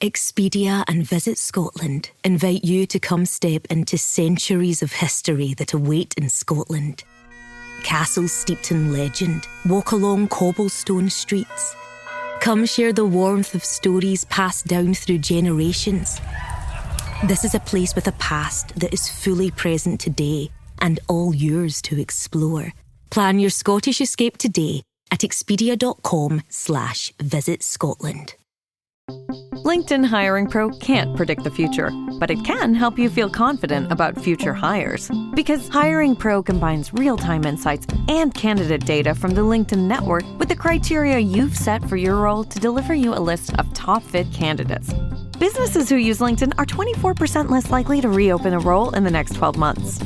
Expedia and Visit Scotland invite you to come step into centuries of history that await in Scotland. Castles steeped in legend walk along cobblestone streets. Come share the warmth of stories passed down through generations. This is a place with a past that is fully present today and all yours to explore. Plan your Scottish escape today at expedia.com/Visit Scotland. LinkedIn Hiring Pro can't predict the future, but it can help you feel confident about future hires. Because Hiring Pro combines real-time insights and candidate data from the LinkedIn network with the criteria you've set for your role to deliver you a list of top-fit candidates. Businesses who use LinkedIn are 24% less likely to reopen a role in the next 12 months.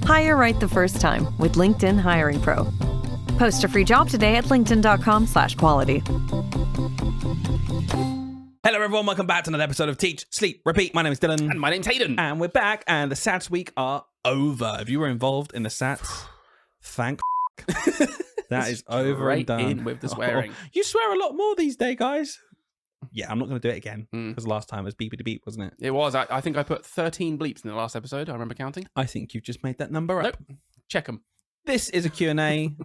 Hire right the first time with LinkedIn Hiring Pro. Post a free job today at linkedin.com/quality. Hello everyone, welcome back to another episode of Teach, Sleep, Repeat. My name is Dylan. And my name's Hayden. And we're back, and the SATs week are over. If you were involved in the SATs, thank that is over and done. In with the swearing. Oh, you swear a lot more these days, guys. Yeah, I'm not going to do it again, because last time was beepity beep, wasn't it? It was. I think I put 13 bleeps in the last episode. I remember counting. I think you've just made that number up. Nope. Check them. This is a Q&A.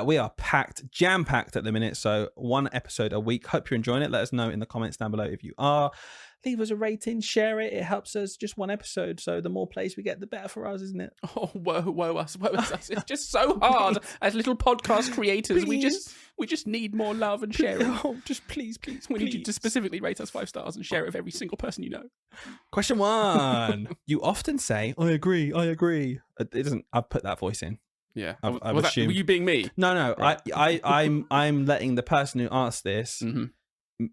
We are packed, jam-packed at the minute, so one episode a week. Hope you're enjoying it. Let us know in the comments down below if you are. Leave us a rating, share it. It helps us. Just one episode, so the more plays we get, the better for us, isn't it? Oh, woe us. It's just so hard as little podcast creators. Please. We just need more love and sharing. Oh, just please. We need you to specifically rate us 5 stars and share it with every single person you know. Question 1. You often say, I agree. It doesn't. I've put that voice in. Yeah, I've assumed. Were you being me? No. Right. I'm letting the person who asked this take the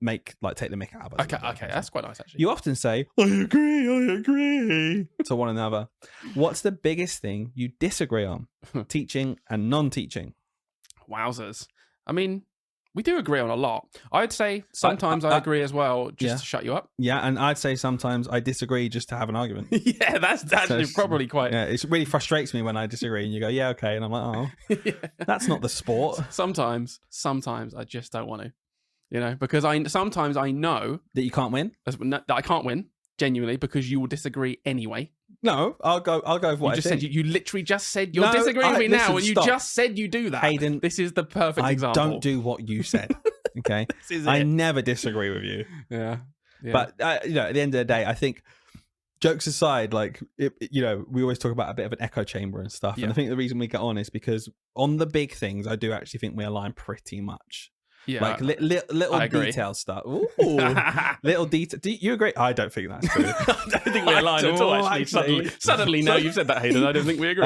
mick out of us. Okay, that's quite nice actually. You often say, I agree to one another. What's the biggest thing you disagree on, teaching and non-teaching? Wowzers. I mean, we do agree on a lot. I'd say sometimes I agree as well, just to shut you up. Yeah, and I'd say sometimes I disagree just to have an argument. Yeah, that's actually probably quite... Yeah, it really frustrates me when I disagree and you go, yeah, okay. And I'm like, oh, that's not the sport. Sometimes I just don't want to, because sometimes I know... That you can't win? That I can't win, genuinely, because you will disagree anyway. No, I'll go with what I think. You literally just said you're disagreeing with me now, and you just said you do that. Hayden, this is the perfect example. I don't do what you said. Okay, I never disagree with you. Yeah. But at the end of the day, I think, jokes aside, we always talk about a bit of an echo chamber and stuff. And I think the reason we get on is because on the big things, I do actually think we align pretty much. Yeah, like little detail stuff. Ooh, little detail. Do you agree? I don't think that's true. I don't think we align at all. Actually, suddenly, now you've said that, Hayden. I don't think we agree.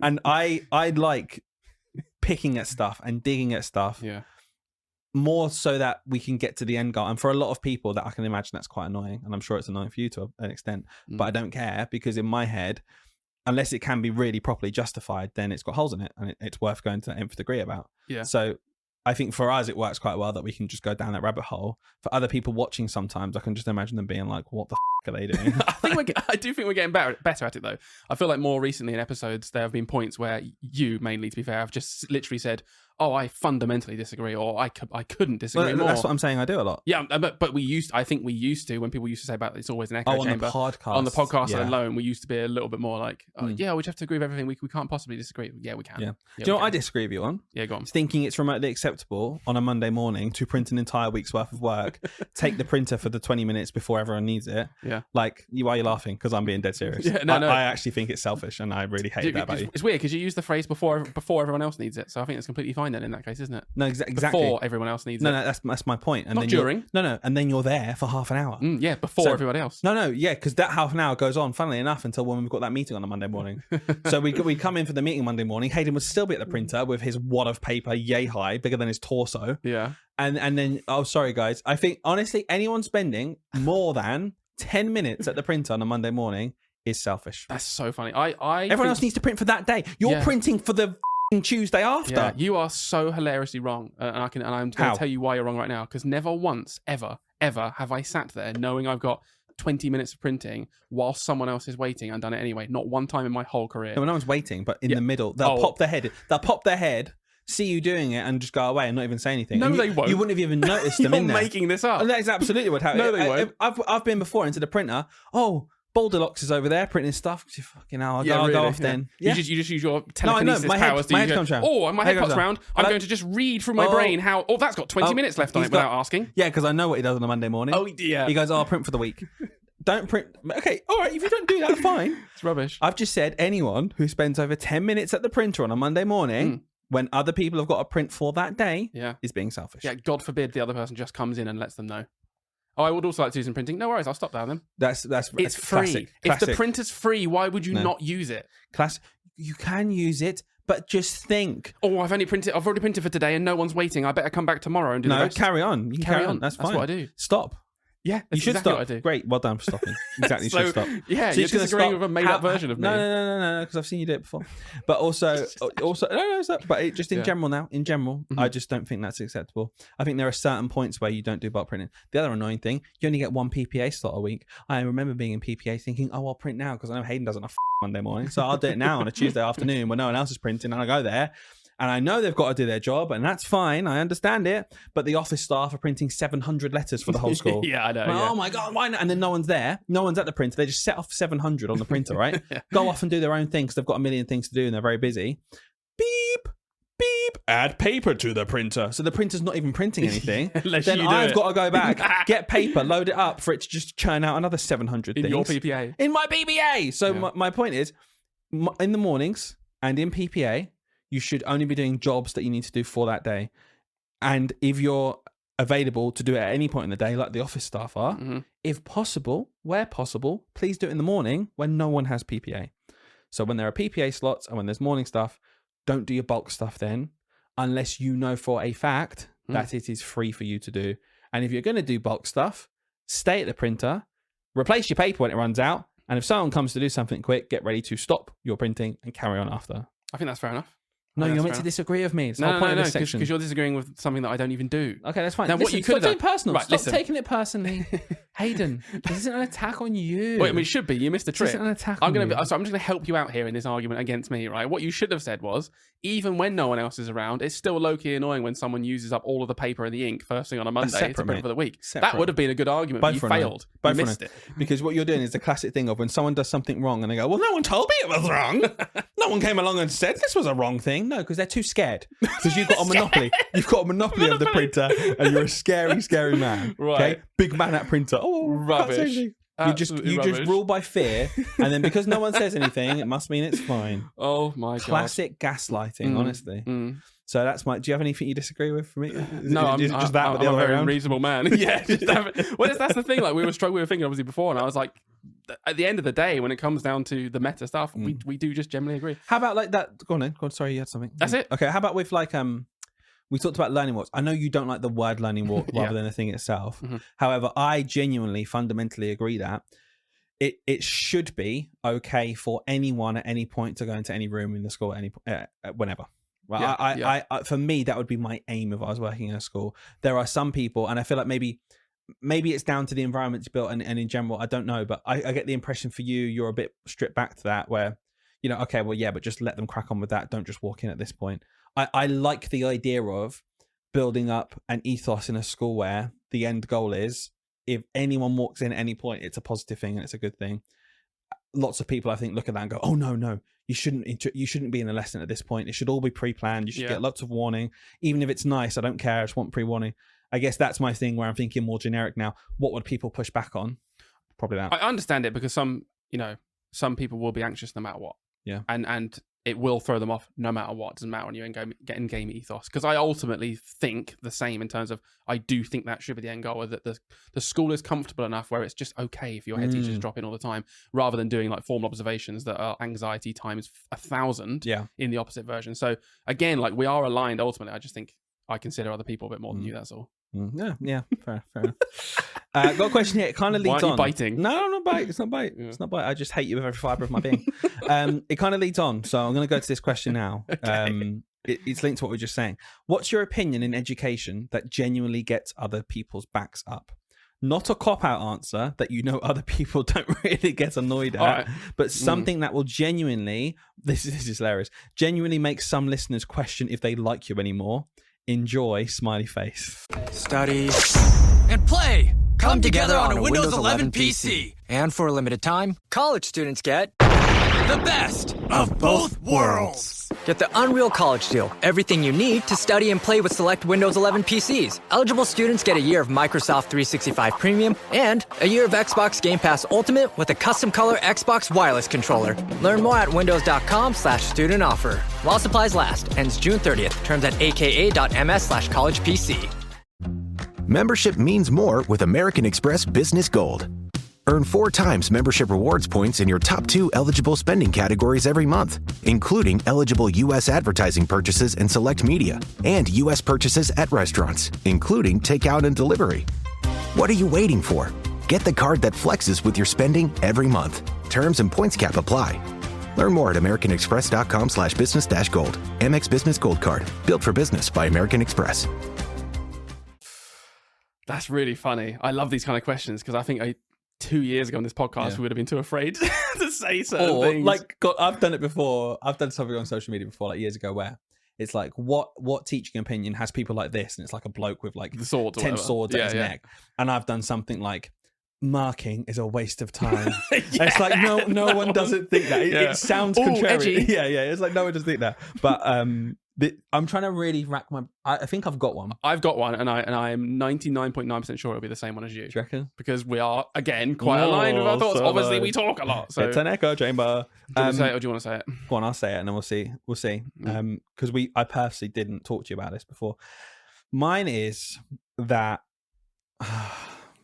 And I like picking at stuff and digging at stuff. Yeah. More so that we can get to the end goal. And for a lot of people, that I can imagine that's quite annoying, and I'm sure it's annoying for you to an extent. But I don't care, because in my head, unless it can be really properly justified, then it's got holes in it, and it's worth going to nth degree about. Yeah. So I think for us, it works quite well that we can just go down that rabbit hole. For other people watching, sometimes I can just imagine them being like, what the are they doing? I do think we're getting better at it, though. I feel like more recently in episodes, there have been points where you, mainly, to be fair, have just literally said, oh, I fundamentally disagree, or I couldn't disagree more. That's what I'm saying. I do a lot. Yeah, but I think we used to, when people used to say about it's always an echo chamber. On the podcast alone, we used to be a little bit more like, yeah, we have to agree with everything. We can't possibly disagree. Yeah, we can. Yeah. Do you know what I disagree with you on? Yeah, go on. Thinking it's remotely acceptable on a Monday morning to print an entire week's worth of work, take the printer for the 20 minutes before everyone needs it. Yeah. Like, why are you laughing? Because I'm being dead serious. Yeah, no. I actually think it's selfish, and I really hate that about you. It's weird because you use the phrase before everyone else needs it. So I think it's completely fine then in that case, isn't it? No, exactly. Before everyone else needs it. No, that's my point. And not then during. No, and then you're there for half an hour. Yeah, before everyone else. No, yeah, because that half an hour goes on, funnily enough, until when we've got that meeting on a Monday morning. So we come in for the meeting Monday morning. Hayden would still be at the printer with his wad of paper yay high, bigger than his torso. Yeah. And then, oh, sorry, guys. I think, honestly, anyone spending more than 10 minutes at the printer on a Monday morning is selfish. That's so funny. Everyone else needs to print for that day. You're printing for the Tuesday after. Yeah, you are so hilariously wrong. And I'm going to tell you why you're wrong right now. Because never once, ever have I sat there knowing I've got 20 minutes of printing while someone else is waiting and done it anyway. Not one time in my whole career. No one's waiting, but in the middle, they'll pop their head. see you doing it and just go away and not even say anything. No, and they won't. You wouldn't have even noticed them in You're there. making this up. And that is absolutely what happened. No, they won't. I've been before into the printer. Oh, Boulderlocks is over there printing stuff. Fucking hell, I'll go off then. Yeah. You just use your telekinesis powers to my use head comes round. Oh, my head pops round. I'm going to just read through my brain how... Oh, that's got 20 minutes left on it without asking. Yeah, because I know what he does on a Monday morning. Oh, dear. He goes, I'll print for the week. Don't print. Okay, all right, if you don't do that, fine. It's rubbish. I've just said anyone who spends over 10 minutes at the printer on a Monday morning when other people have got a print for that day is being selfish. Yeah, God forbid the other person just comes in and lets them know. Oh, I would also like to do some printing. No worries, I'll stop down then. It's free. Classic. If the printer's free, why would you not use it? You can use it, but just think. Oh, I've already printed for today and no one's waiting. I better come back tomorrow and do the rest. Carry on. You can carry on. That's fine. That's what I do. Stop. Yeah, you should exactly stop. What I do. Great, well done for stopping. Exactly, you should stop. Yeah, so you're disagreeing with a made-up version of me. No, because I've seen you do it before. But also, but just in general now, I just don't think that's acceptable. I think there are certain points where you don't do bulk printing. The other annoying thing, you only get one PPA slot a week. I remember being in PPA thinking, oh, I'll print now because I know Hayden doesn't have Monday morning, so I'll do it now on a Tuesday afternoon when no one else is printing, and I go there. And I know they've got to do their job, and that's fine. I understand it. But the office staff are printing 700 letters for the whole school. Yeah, I know. Oh, my God, why not? And then no one's there. No one's at the printer. They just set off 700 on the printer, right? Go off and do their own thing because they've got a million things to do and they're very busy. Beep, beep, add paper to the printer. So the printer's not even printing anything. Then I've got to go back, get paper, load it up for it to just churn out another 700 things. In your PPA. In my PPA. So my point is, in the mornings and in PPA, you should only be doing jobs that you need to do for that day. And if you're available to do it at any point in the day, like the office staff are, if possible, where possible, please do it in the morning when no one has PPA. So when there are PPA slots and when there's morning stuff, don't do your bulk stuff then, unless you know for a fact that it is free for you to do. And if you're going to do bulk stuff, stay at the printer, replace your paper when it runs out, and if someone comes to do something quick, get ready to stop your printing and carry on after. I think that's fair enough. No, you're meant to disagree with me. It's the whole point of this section. Because you're disagreeing with something that I don't even do. Okay, that's fine. Now, what you could stop doing personal. Right, stop taking it personally. Hayden, this isn't an attack on you. Wait, I mean, it should be. You missed the trick. This isn't an attack I'm on you. just going to help you out here in this argument against me, right? What you should have said was, even when no one else is around, it's still low-key annoying when someone uses up all of the paper and the ink first thing on a Monday to print for the week. That would have been a good argument, but you failed. You missed it. Because what you're doing is the classic thing of when someone does something wrong and they go, well, no one told me it was wrong. No one came along and said this was a wrong thing. No, because they're too scared. Because you've got a monopoly. You've got a monopoly of the printer and you're a scary, scary man. Right. Okay? Big man at printer. Oh, rubbish. You just rule by fear, and then because no one says anything, it must mean it's fine. Oh my God! Classic gaslighting, honestly. So that's my. Do you have anything you disagree with for me? No, I'm a very reasonable man. Yeah, that's the thing. Like we were thinking obviously before, and I was like, at the end of the day, when it comes down to the meta stuff, we do just generally agree. How about like that? Go on then. Go on. Sorry, you had something. That's it. Okay. How about with like we talked about learning walks. I know you don't like the word learning walk rather than the thing itself. However, I genuinely, fundamentally agree that it should be okay for anyone at any point to go into any room in the school whenever. Well, I for me, that would be my aim if I was working in a school. There are some people, and I feel like maybe it's down to the environment you built and in general, I don't know, but I get the impression for you're a bit stripped back to that where, okay, well, yeah, but just let them crack on with that. Don't just walk in at this point. I like the idea of building up an ethos in a school where the end goal is if anyone walks in at any point, it's a positive thing and it's a good thing. Lots of people, I think, look at that and go, oh, no, you shouldn't be in the lesson at this point. It should all be pre-planned. You should get lots of warning. Even if it's nice, I don't care. I just want pre-warning. I guess that's my thing where I'm thinking more generic now. What would people push back on? Probably that. I understand it because some people will be anxious no matter what. Yeah. And it will throw them off no matter what. It doesn't matter when you're in game ethos. Because I ultimately think the same in terms of I do think that should be the end goal, that the school is comfortable enough where it's just okay if your head teachers drop in all the time, rather than doing like formal observations that are anxiety times 1,000 in the opposite version. So again, like we are aligned ultimately. I just think I consider other people a bit more than you, that's all. Yeah, fair enough. Got a question here. It kind of leads on. Why are you biting? No, I'm not biting. It's not bite. Yeah. It's not bite. I just hate you with every fibre of my being. It kind of leads on. So I'm going to go to this question now. Okay. It's linked to what we were just saying. What's your opinion in education that genuinely gets other people's backs up? not a cop-out answer that other people don't really get annoyed at, but something that will genuinely, this is hilarious, genuinely make some listeners question if they like you anymore. Enjoy, smiley face. Study and play come together on a Windows 11 PC. And for a limited time, college students get the best of both worlds. Get the Unreal College Deal. Everything you need to study and play with select Windows 11 PCs. Eligible students get a year of Microsoft 365 Premium and a year of Xbox Game Pass Ultimate with a custom color Xbox wireless controller. Learn more at windows.com/student offer. While supplies last. Ends June 30th. Terms at aka.ms/collegepc. Membership means more with American Express Business Gold. Earn 4 times membership rewards points in your top 2 eligible spending categories every month, including eligible U.S. advertising purchases and select media, and U.S. purchases at restaurants, including takeout and delivery. What are you waiting for? Get the card that flexes with your spending every month. Terms and points cap apply. Learn more at americanexpress.com/business-gold. Amex Business Gold Card. Built for business by American Express. That's really funny. I love these kind of questions because I think 2 years ago on this podcast, we would have been too afraid to say certain things. Like, God, I've done it before. I've done something on social media before, like years ago, where it's like, what teaching opinion has people like this? And it's like a bloke with like the sword 10 swords at his neck. And I've done something like, marking is a waste of time. It's like, no one doesn't think that. It sounds contrary. Edgy. Yeah. It's like, no one doesn't think that. But I'm trying to really rack my... I think I've got one. I've got one, and I'm 99.9% sure it'll be the same one as you. Do you reckon? Because we are, again, quite aligned with our thoughts. So obviously, we talk a lot. So. It's an echo chamber. Do you want to say it, or do you want to say it? Go on, I'll say it, and then we'll see. Because I purposely didn't talk to you about this before. Mine is that...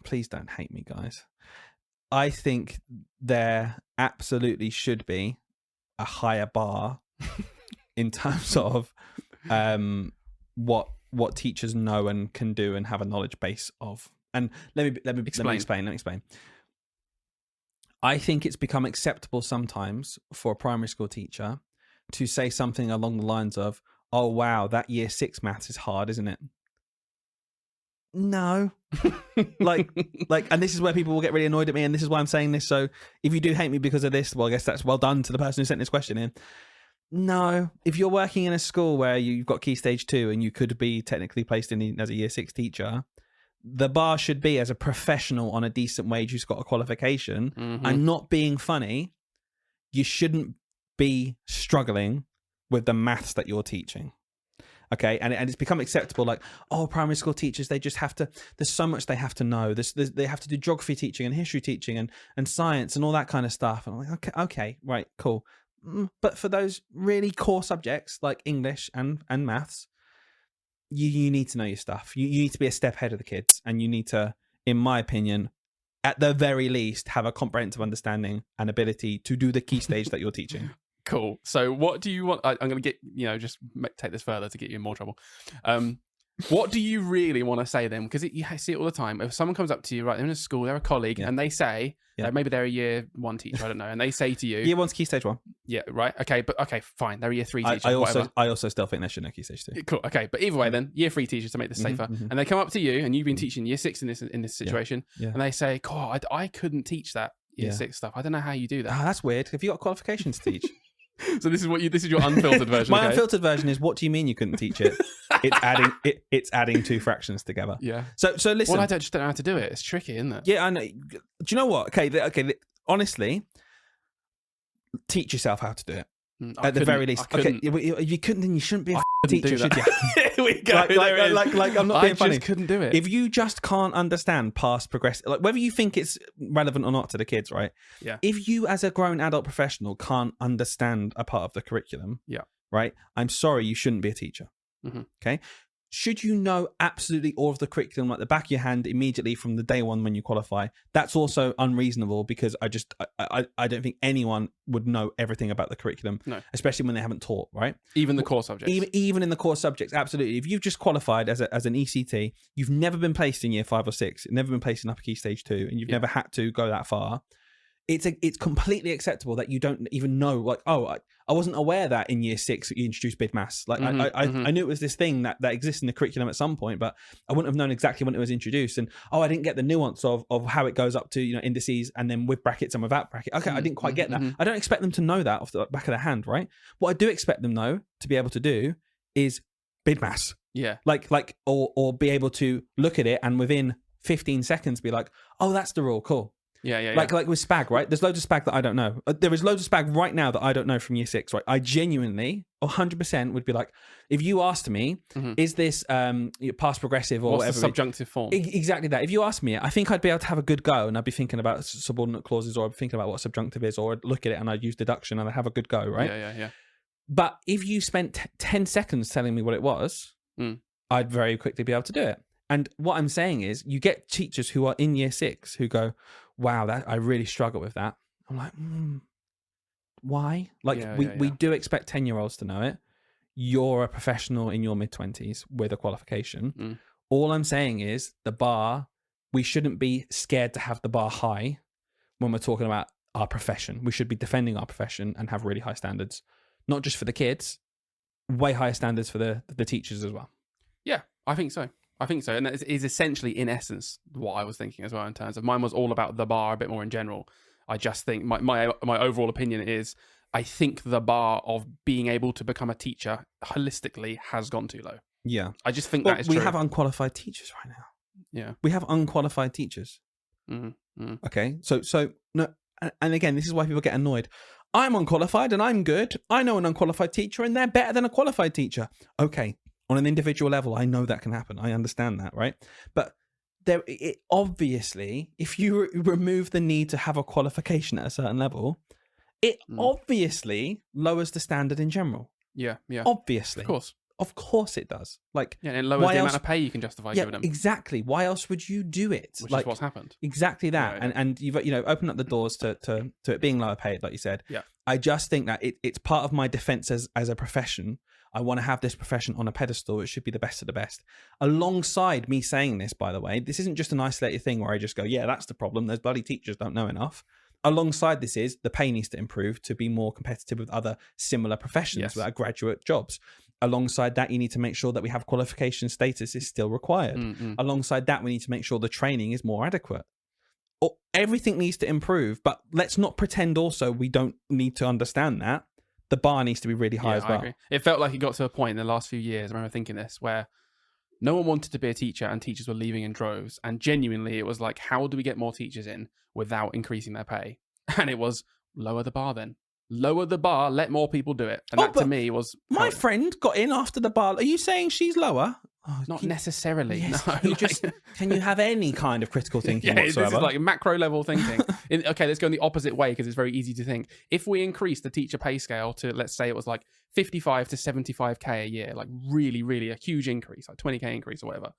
please don't hate me, guys. I think there absolutely should be a higher bar in terms of what teachers know and can do and have a knowledge base of. And let me explain. I think it's become acceptable sometimes for a primary school teacher to say something along the lines of, "Oh wow, that year 6 maths is hard, isn't it?" No. like and this is where people will get really annoyed at me, and this is why I'm saying this. So if you do hate me because of this, well, I guess that's well done to the person who sent this question in. No, if you're working in a school where you've got Key Stage 2 and you could be technically placed in as a year 6 teacher, the bar should be as a professional on a decent wage who's got a qualification, and not being funny. You shouldn't be struggling with the maths that you're teaching. Okay, and it's become acceptable, like, oh, primary school teachers, they just have to, there's so much they have to know. They have to do geography teaching and history teaching and science and all that kind of stuff. And I'm like, okay, right, cool. But for those really core subjects like English and maths, you need to know your stuff. You need to be a step ahead of the kids, and you need to, in my opinion, at the very least, have a comprehensive understanding and ability to do the key stage that you're teaching. Cool. So what do you want? I'm going to get, just take this further to get you in more trouble. What do you really want to say then? Because you see it all the time. If someone comes up to you, right, they're in a school, they're a colleague, and they say, maybe they're a year 1 teacher, I don't know, and they say to you... Year 1's Key Stage 1. Yeah, right. Okay, fine. They're a year 3 teacher, I also still think they should know Key Stage 2. Cool. Okay, but either way then, year 3 teachers, to make this safer, and they come up to you, and you've been teaching year 6 in this situation, and they say, God, I couldn't teach that year 6 stuff. I don't know how you do that. Oh, that's weird. Have you got qualifications to teach? So this is your unfiltered version. My unfiltered version is, what do you mean you couldn't teach it? It's adding 2 fractions together. Yeah. So listen. Well, I just don't know how to do it. It's tricky, isn't it? Yeah, I know. Do you know what? Okay. Honestly, teach yourself how to do it. At the very least. Okay, if you couldn't, then you shouldn't be a teacher, should you? Here we go. Like I'm not being funny. I just couldn't do it. If you just can't understand past progress, like whether you think it's relevant or not to the kids, right? Yeah. If you, as a grown adult professional, can't understand a part of the curriculum, right? I'm sorry, you shouldn't be a teacher. Okay. Should you know absolutely all of the curriculum like the back of your hand immediately from the day one when you qualify? That's also unreasonable, because I don't think anyone would know everything about the curriculum, especially when they haven't taught, right? Even the core subjects. Even in the core subjects, absolutely. If you've just qualified as an ECT, you've never been placed in year 5 or 6, never been placed in upper Key Stage 2, and you've never had to go that far. it's completely acceptable that you don't even know, like, I wasn't aware that in year 6 you introduced bid mass. Like I knew it was this thing that exists in the curriculum at some point, but I wouldn't have known exactly when it was introduced. And I didn't get the nuance of how it goes up to, indices and then with brackets and without bracket. Okay, I didn't quite get that. I don't expect them to know that off the back of their hand, right? What I do expect them though to be able to do is bid mass. Yeah. Or be able to look at it and within 15 seconds be like, oh, that's the rule, cool. Yeah. Like with spag, right? There's loads of spag that I don't know. There is loads of spag right now that I don't know from year 6, right? I genuinely 100% would be like, if you asked me, is this past progressive or what's whatever, the subjunctive form? Exactly that. If you ask me, I think I'd be able to have a good go, and I'd be thinking about subordinate clauses, or I'd be thinking about what subjunctive is, or I'd look at it and I'd use deduction and I'd have a good go, right? Yeah. But if you spent 10 seconds telling me what it was, I'd very quickly be able to do it. And what I'm saying is, you get teachers who are in year 6 who go, wow, I really struggle with that. I'm like, why? Like, we do expect 10-year-olds to know it. You're a professional in your mid-20s with a qualification. All I'm saying is the bar, we shouldn't be scared to have the bar high when we're talking about our profession. We should be defending our profession and have really high standards, not just for the kids, way higher standards for the teachers as well. Yeah, I think so. And that is essentially, in essence, what I was thinking as well, in terms of mine was all about the bar a bit more in general. I just think my overall opinion is, I think the bar of being able to become a teacher holistically has gone too low. Yeah. I just think that is true. We have unqualified teachers right now. Yeah. We have unqualified teachers. Okay. So no, and again, this is why people get annoyed. I'm unqualified and I'm good. I know an unqualified teacher and they're better than a qualified teacher. Okay. On an individual level, I know that can happen. I understand that, right? But obviously, if you remove the need to have a qualification at a certain level, it obviously lowers the standard in general. Yeah. Obviously. Of course it does. Like, and it lowers the amount of pay you can justify giving them. Exactly. Why else would you do it? Which is what's happened. Exactly that. Yeah. And you've opened up the doors to it being lower paid, like you said. Yeah. I just think that it's part of my defense as a profession. I want to have this profession on a pedestal. It should be the best of the best. Alongside me saying this, by the way, this isn't just an isolated thing where I just go, yeah, that's the problem. Those bloody teachers don't know enough. Alongside this is the pay needs to improve to be more competitive with other similar professions that are graduate jobs. Alongside that, you need to make sure that we have qualification status is still required. Alongside that, we need to make sure the training is more adequate. Everything needs to improve, but let's not pretend also we don't need to understand that. The bar needs to be really high as well. I agree. It felt like it got to a point in the last few years, I remember thinking this, where no one wanted to be a teacher and teachers were leaving in droves. And genuinely, it was like, how do we get more teachers in without increasing their pay? And it was, lower the bar then. Lower the bar, let more people do it. And that to me was... My friend got in after the bar. Are you saying she's lower? Not necessarily. Yes, no. Can you have any kind of critical thinking whatsoever? This is like macro level thinking. Okay, let's go in the opposite way because it's very easy to think. If we increase the teacher pay scale to, let's say it was like 55 to 75k a year, like really, really a huge increase, like 20k increase or whatever.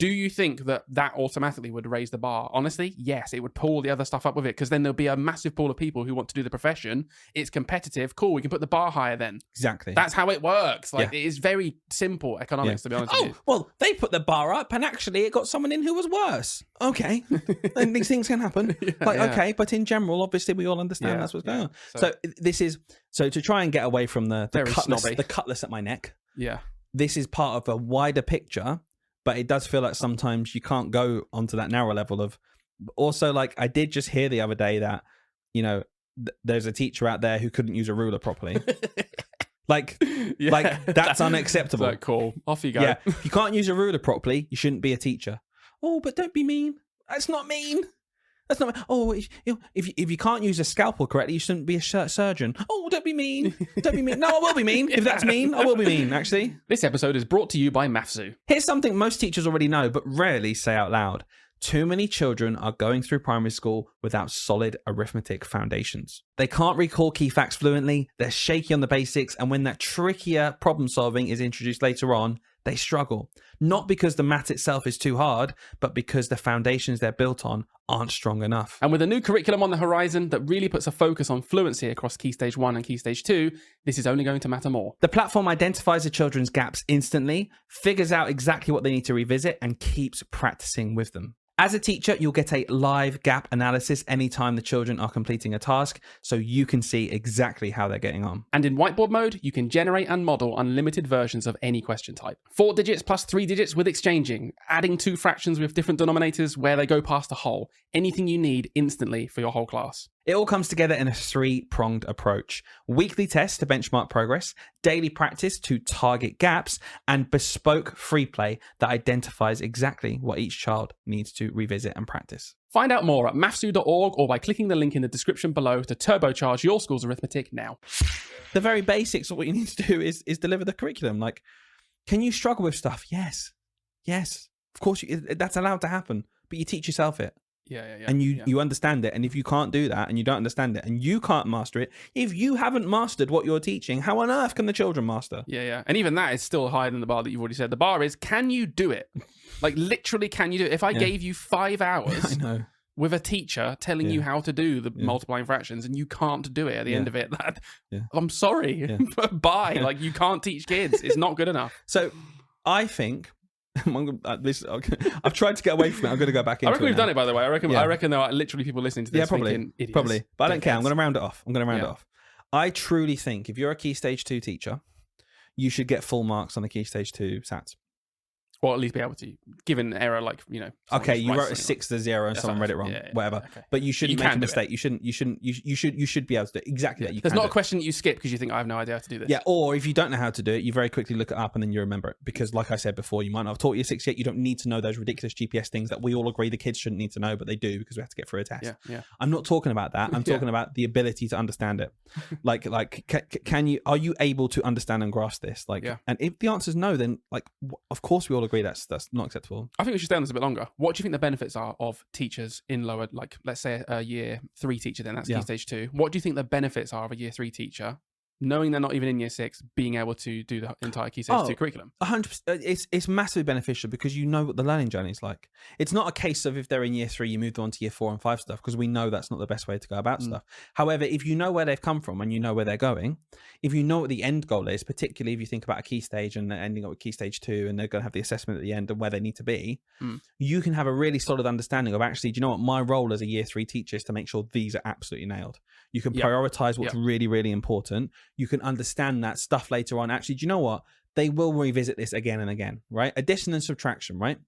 Do you think that automatically would raise the bar? Honestly, yes, it would pull the other stuff up with it because then there'll be a massive pool of people who want to do the profession. It's competitive. Cool, we can put the bar higher then. Exactly. That's how it works. Like, it is very simple economics, to be honest with you. Well, they put the bar up and actually it got someone in who was worse. Okay. And these things can happen. Okay, but in general, obviously, we all understand that's what's going on. So to try and get away from the cutlass at my neck. Yeah. This is part of a wider picture. But it does feel like sometimes you can't go onto that narrow level of... Also, like, I did just hear the other day that, there's a teacher out there who couldn't use a ruler properly. Like, that's unacceptable. Like, cool. Off you go. Yeah. If you can't use a ruler properly, you shouldn't be a teacher. Oh, but don't be mean. That's not mean. That's not... Oh, if you can't use a scalpel correctly, you shouldn't be a surgeon. Oh, don't be mean. Don't be mean. No, I will be mean. If that's mean, I will be mean, actually. This episode is brought to you by Mafzu. Here's something most teachers already know, but rarely say out loud. Too many children are going through primary school without solid arithmetic foundations. They can't recall key facts fluently, they're shaky on the basics, and when that trickier problem solving is introduced later on, they struggle. Not because the math itself is too hard, but because the foundations they're built on aren't strong enough. And with a new curriculum on the horizon that really puts a focus on fluency across Key Stage 1 and Key Stage 2, this is only going to matter more. The platform identifies the children's gaps instantly, figures out exactly what they need to revisit, and keeps practicing with them. As a teacher, you'll get a live gap analysis anytime the children are completing a task, so you can see exactly how they're getting on. And in whiteboard mode, you can generate and model unlimited versions of any question type. 4 digits plus 3 digits with exchanging, adding 2 fractions with different denominators where they go past a whole. Anything you need instantly for your whole class. It all comes together in a 3-pronged approach. Weekly tests to benchmark progress, daily practice to target gaps, and bespoke free play that identifies exactly what each child needs to revisit and practice. Find out more at mathsu.org or by clicking the link in the description below to turbocharge your school's arithmetic now. The very basics of what you need to do is deliver the curriculum. Like, can you struggle with stuff? Yes. Of course, that's allowed to happen, but you teach yourself it. Yeah. And you understand it. And if you can't do that and you don't understand it and you can't master it, if you haven't mastered what you're teaching, how on earth can the children master? Yeah. And even that is still higher than the bar that you've already said. The bar is, can you do it? Like, literally, can you do it? If I gave you 5 hours I know. with a teacher telling you how to do the multiplying fractions and you can't do it at the end of it, I'm sorry. Bye. Like, you can't teach kids. It's not good enough. So I think... I've tried to get away from it. I'm going to go back into it. I reckon we've done it, by the way. I reckon there are literally people listening to this. Probably. But I don't care. I'm going to round it off. it off. I truly think if you're a Key Stage 2 teacher, you should get full marks on the Key Stage 2 SATs. Or at least be able to, given an error like, Okay, you wrote a 6 to 0 and someone read it wrong. Whatever. Okay. But you shouldn't make a mistake. You should be able to do it. Exactly that. There's not a question that you skip because you think, I have no idea how to do this. Yeah, or if you don't know how to do it, you very quickly look it up and then you remember it. Because like I said before, you might not have taught your 6 yet. You don't need to know those ridiculous GPS things that we all agree the kids shouldn't need to know, but they do because we have to get through a test. Yeah. I'm not talking about that. I'm talking about the ability to understand it. Are you able to understand and grasp this? And if the answer is no, then of course we all agree that's not acceptable. I think we should stay on this a bit longer. What do you think the benefits are of teachers in lower, let's say a year 3 teacher, then that's Key Stage 2. What do you think the benefits are of a year 3 teacher, knowing they're not even in year 6, being able to do the entire Key Stage 2 curriculum? 100%. It's massively beneficial because you know what the learning journey is like. It's not a case of if they're in year 3, you move on to year 4 and 5 stuff, because we know that's not the best way to go about stuff. However, if you know where they've come from and you know where they're going, if you know what the end goal is, particularly if you think about a Key Stage and they're ending up with Key Stage 2 and they're going to have the assessment at the end and where they need to be, you can have a really solid understanding of actually, do you know what, my role as a year 3 teacher is to make sure these are absolutely nailed. You can prioritize what's really, really important. You can understand that stuff later on. Actually, do you know what? They will revisit this again and again, right? Addition and subtraction, right?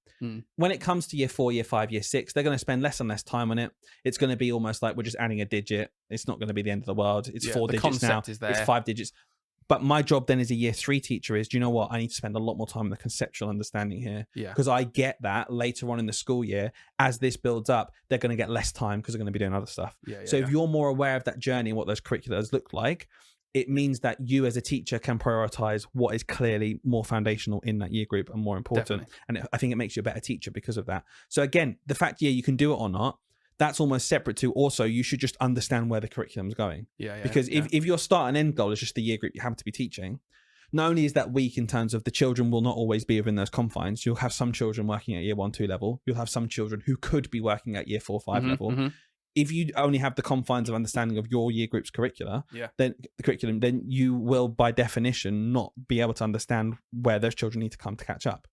When it comes to year 4, year 5, year 6, they're going to spend less and less time on it. It's going to be almost like we're just adding a digit. It's not going to be the end of the world. It's 4 digits now. It's 5 digits. But my job then as a year 3 teacher is, do you know what? I need to spend a lot more time on the conceptual understanding here. Because I get that later on in the school year, as this builds up, they're going to get less time because they're going to be doing other stuff. So if you're more aware of that journey and what those curriculums look like, it means that you as a teacher can prioritize what is clearly more foundational in that year group and more important. And I think it makes you a better teacher because of that. So again, the fact, you can do it or not, that's almost separate to also you should just understand where the curriculum's going. Because if your start and end goal is just the year group you happen to be teaching, not only is that weak in terms of the children will not always be within those confines, you'll have some children working at year 1, 2 level. You'll have some children who could be working at year 4, 5 level. If you only have the confines of understanding of your year group's curriculum, then you will by definition not be able to understand where those children need to come to catch up.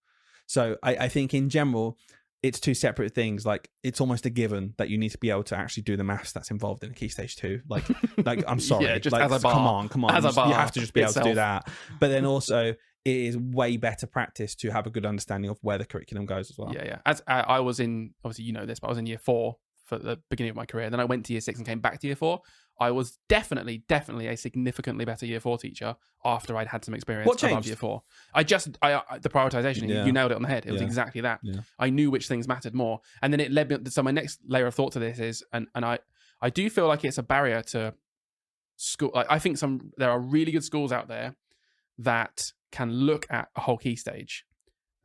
So I think in general, it's 2 separate things. Like, it's almost a given that you need to be able to actually do the maths that's involved in a Key Stage 2. Like I'm sorry, just as a bar. Come on, as a bar you have to just be able to do itself. that. But then also, it is way better practice to have a good understanding of where the curriculum goes as well. As I was in, obviously you know this, but I was in year 4 for the beginning of my career. Then I went to year 6 and came back to year 4. I was definitely a significantly better year 4 teacher after I'd had some experience above year 4. The prioritization, you nailed it on the head. It was exactly that. I knew which things mattered more. And then it led me, so my next layer of thought to this is, and I do feel like it's a barrier to school. Like, I think there are really good schools out there that can look at a whole Key Stage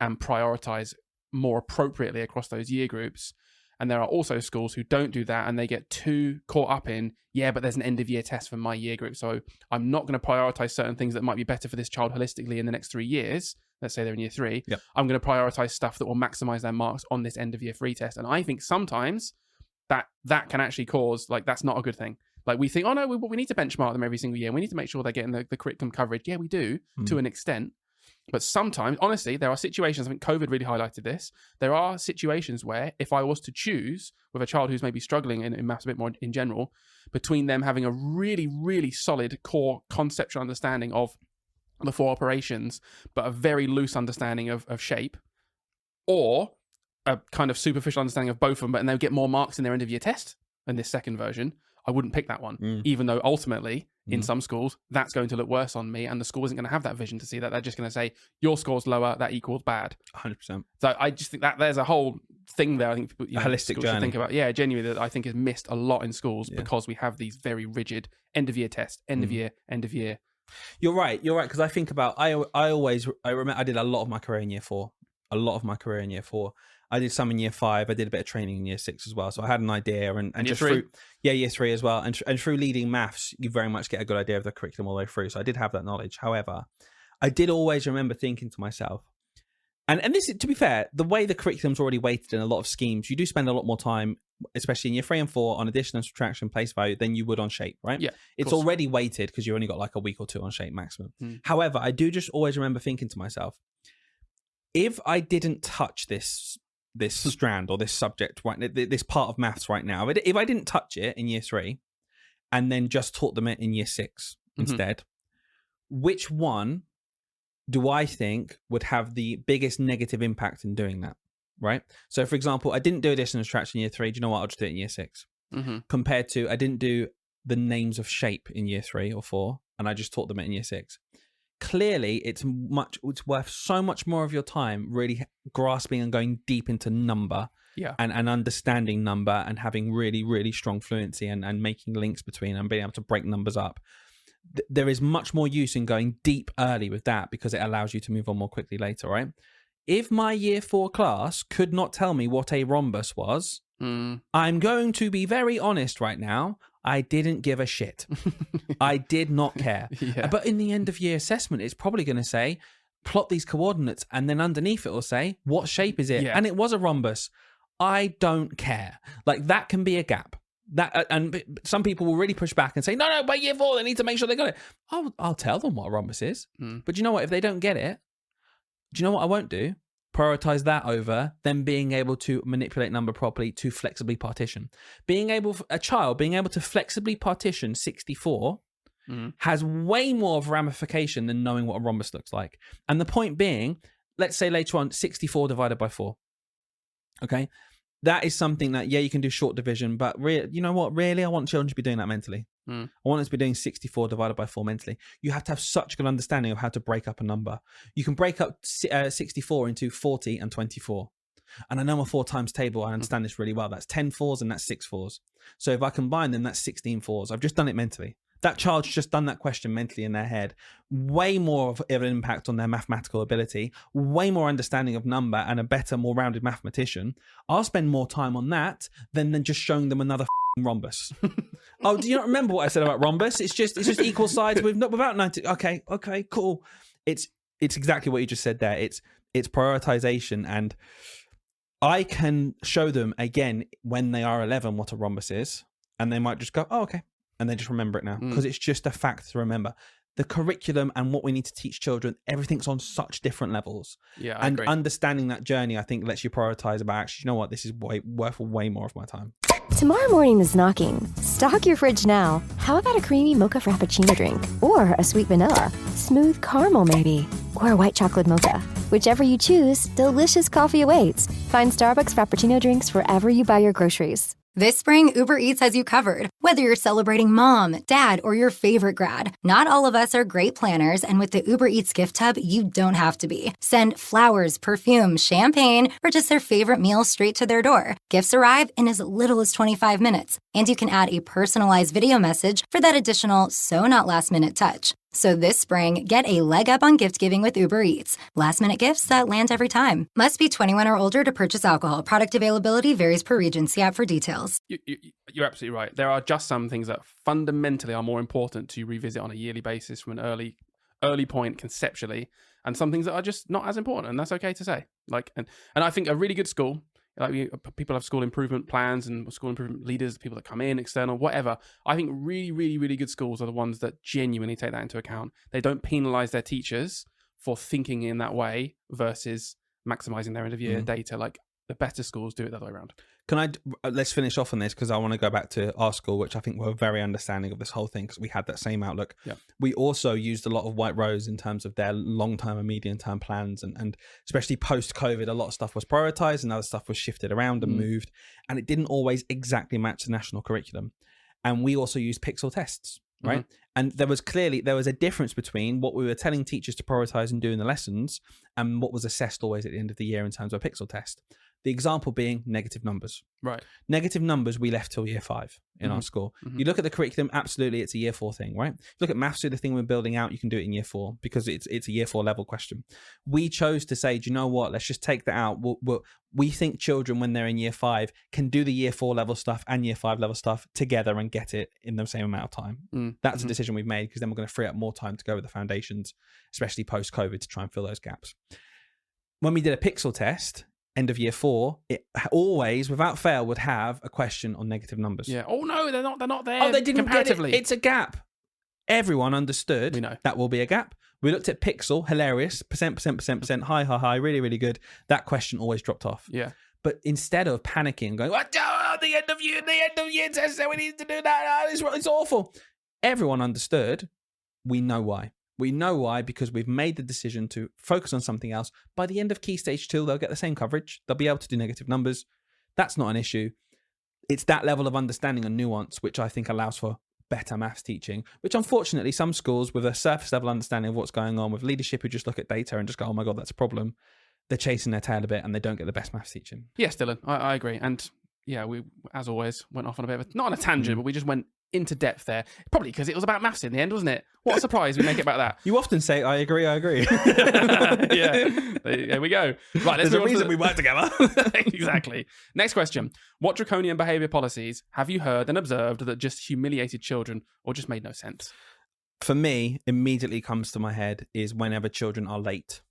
and prioritize more appropriately across those year groups. And there are also schools who don't do that and they get too caught up in, but there's an end of year test for my year group. So I'm not going to prioritize certain things that might be better for this child holistically in the next 3 years. Let's say they're in year 3. I'm going to prioritize stuff that will maximize their marks on this end of year 3 test. And I think sometimes that can actually cause, that's not a good thing. Like, we think, oh no, we need to benchmark them every single year. We need to make sure they're getting the curriculum coverage. Yeah, we do to an extent. But sometimes, honestly, there are situations, I think COVID really highlighted this. There are situations where if I was to choose with a child who's maybe struggling in maths a bit more in general, between them having a really, really solid core conceptual understanding of the 4 operations, but a very loose understanding of shape, or a kind of superficial understanding of both of them, but and they'll get more marks in their end of year test in this second version, I wouldn't pick that one, even though ultimately in some schools that's going to look worse on me, and the school isn't going to have that vision to see that. They're just going to say your score's lower, that equals bad. 100%. So I just think that there's a whole thing there. I think a holistic journey. Think about, genuinely, that I think is missed a lot in schools because we have these very rigid end of year tests, end of year. You're right. Because I think about I remember I did a lot of my career in year 4. I did some in year 5. I did a bit of training in year 6 as well. So I had an idea, and just through year 3 as well. And through leading maths, you very much get a good idea of the curriculum all the way through. So I did have that knowledge. However, I did always remember thinking to myself, and this is, to be fair, the way the curriculum's already weighted in a lot of schemes, you do spend a lot more time, especially in year 3 and 4, on addition and subtraction, place value than you would on shape, right? Yeah, it's already weighted because you only got like a week or 2 on shape maximum. However, I do just always remember thinking to myself, if I didn't touch this strand or this subject, right, this part of maths right now, if I didn't touch it in year 3 and then just taught them it in year 6 instead, which one do I think would have the biggest negative impact in doing that, right? So, for example, I didn't do addition and subtraction in year 3. Do you know what? I'll just do it in year 6. Compared to I didn't do the names of shape in year 3 or 4, and I just taught them it in year 6. Clearly, it's worth so much more of your time really grasping and going deep into number and understanding number and having really, really strong fluency and making links between and being able to break numbers up. There is much more use in going deep early with that because it allows you to move on more quickly later, right? If my year 4 class could not tell me what a rhombus was, I'm going to be very honest right now. I didn't give a shit. I did not care. But in the end of year assessment, it's probably going to say, plot these coordinates, and then underneath it will say, what shape is it? And it was a rhombus. I don't care. Like, that can be a gap. That and some people will really push back and say, no, by year 4, they need to make sure they got it. I'll tell them what a rhombus is. But you know what? If they don't get it, do you know what I won't do? Prioritize that over them being able to manipulate number properly to flexibly partition. A child being able to flexibly partition 64 has way more of ramification than knowing what a rhombus looks like. And the point being, let's say later on, 64 divided by 4. Okay? That is something that, you can do short division, but you know what? Really, I want children to be doing that mentally. I want them to be doing 64 divided by 4 mentally. You have to have such a good understanding of how to break up a number. You can break up 64 into 40 and 24. And I know my 4 times table, I understand this really well. That's 10 4s and that's 6 4s. So if I combine them, that's 16 4s. I've just done it mentally. That child's just done that question mentally in their head. Way more of an impact on their mathematical ability, way more understanding of number, and a better, more rounded mathematician. I'll spend more time on that than just showing them another rhombus. Oh, do you not remember what I said about rhombus? It's just equal sides with about 90. Okay, cool. It's exactly what you just said there. It's prioritization, and I can show them again when they are 11 what a rhombus is, and they might just go, oh, okay. And they just remember it now because it's just a fact to remember. The curriculum and what we need to teach children, everything's on such different levels. Yeah, I agree. Understanding that journey, I think, lets you prioritize about, actually, you know what, this is worth way more of my time. Tomorrow morning is knocking. Stock your fridge now. How about a creamy mocha frappuccino drink? Or a sweet vanilla? Smooth caramel, maybe? Or a white chocolate mocha? Whichever you choose, delicious coffee awaits. Find Starbucks Frappuccino drinks wherever you buy your groceries. This spring, Uber Eats has you covered. Whether you're celebrating mom, dad, or your favorite grad, not all of us are great planners, and with the Uber Eats gift hub, you don't have to be. Send flowers, perfume, champagne, or just their favorite meal straight to their door. Gifts arrive in as little as 25 minutes, and you can add a personalized video message for that additional so-not-last-minute touch. So this spring, get a leg up on gift giving with Uber Eats. Last-minute gifts that land every time. Must be 21 or older to purchase alcohol. Product availability varies per region. See app for details. You're absolutely right. There are just some things that fundamentally are more important to revisit on a yearly basis from an early point conceptually, and some things that are just not as important, and that's okay to say. And I think a really good school, people have school improvement plans and school improvement leaders, people that come in, external, whatever. I think really, really, really good schools are the ones that genuinely take that into account. They don't penalize their teachers for thinking in that way versus maximizing their end of year data. Like the better schools do it the other way around. Can I let's finish off on this, because I want to go back to our school, which I think were very understanding of this whole thing because we had that same outlook. Yeah. We also used a lot of white rose in terms of their long-term and medium-term plans, and especially post-COVID, a lot of stuff was prioritized and other stuff was shifted around and moved, and it didn't always exactly match the national curriculum. And we also used pixel tests, right? And there was a difference between what we were telling teachers to prioritize and do in the lessons and what was assessed always at the end of the year in terms of a pixel test. The example being negative numbers. Right. Negative numbers we left till year 5 in our school. You look at the curriculum, absolutely, it's a year 4 thing, right? If you look at maths, the thing we're building out, you can do it in year 4 because it's a year 4 level question. We chose to say, do you know what? Let's just take that out. We think children, when they're in year 5, can do the year 4 level stuff and year 5 level stuff together and get it in the same amount of time. That's a decision we've made because then we're going to free up more time to go with the foundations, especially post-COVID, to try and fill those gaps. When we did a pixel test, end of year 4, it always, without fail, would have a question on negative numbers. Yeah. Oh no, they're not there. Oh, they didn't comparatively. get it. It's a gap. Everyone understood that will be a gap. We looked at pixel, hilarious, percent, high, really, really good. That question always dropped off. Yeah. But instead of panicking and going, the end of year test, we need to do that. It's awful. Everyone understood. We know why. We know why, because we've made the decision to focus on something else. By the end of Key Stage 2, they'll get the same coverage. They'll be able to do negative numbers. That's not an issue. It's that level of understanding and nuance which I think allows for better maths teaching, which unfortunately some schools with a surface level understanding of what's going on, with leadership who just look at data and just go, oh my God, that's a problem, they're chasing their tail a bit and they don't get the best maths teaching. Yes, Dylan, I agree. And yeah, we, as always, went off on a bit of not on a tangent, but we just went into depth there. Probably because it was about maths in the end, wasn't it? What a surprise we make it about that. You often say, I agree. Yeah, there we go. Right, there's a reason we work together. Exactly. Next question. What draconian behaviour policies have you heard and observed that just humiliated children or just made no sense? For me, immediately comes to my head is whenever children are late.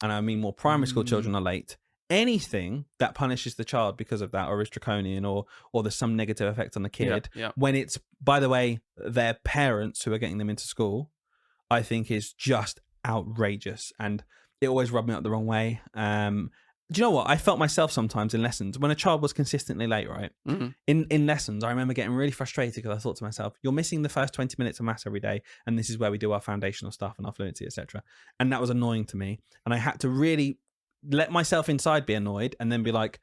And I mean more primary school children are late. Anything that punishes the child because of that, or is draconian, or there's some negative effect on the kid, when it's, by the way, their parents who are getting them into school, I think is just outrageous. And it always rubbed me up the wrong way. Do you know what? I felt myself sometimes in lessons when a child was consistently late, right? In lessons, I remember getting really frustrated because I thought to myself, you're missing the first 20 minutes of maths every day. And this is where we do our foundational stuff and our fluency, etc. And that was annoying to me. And I had to really let myself inside be annoyed and then be like,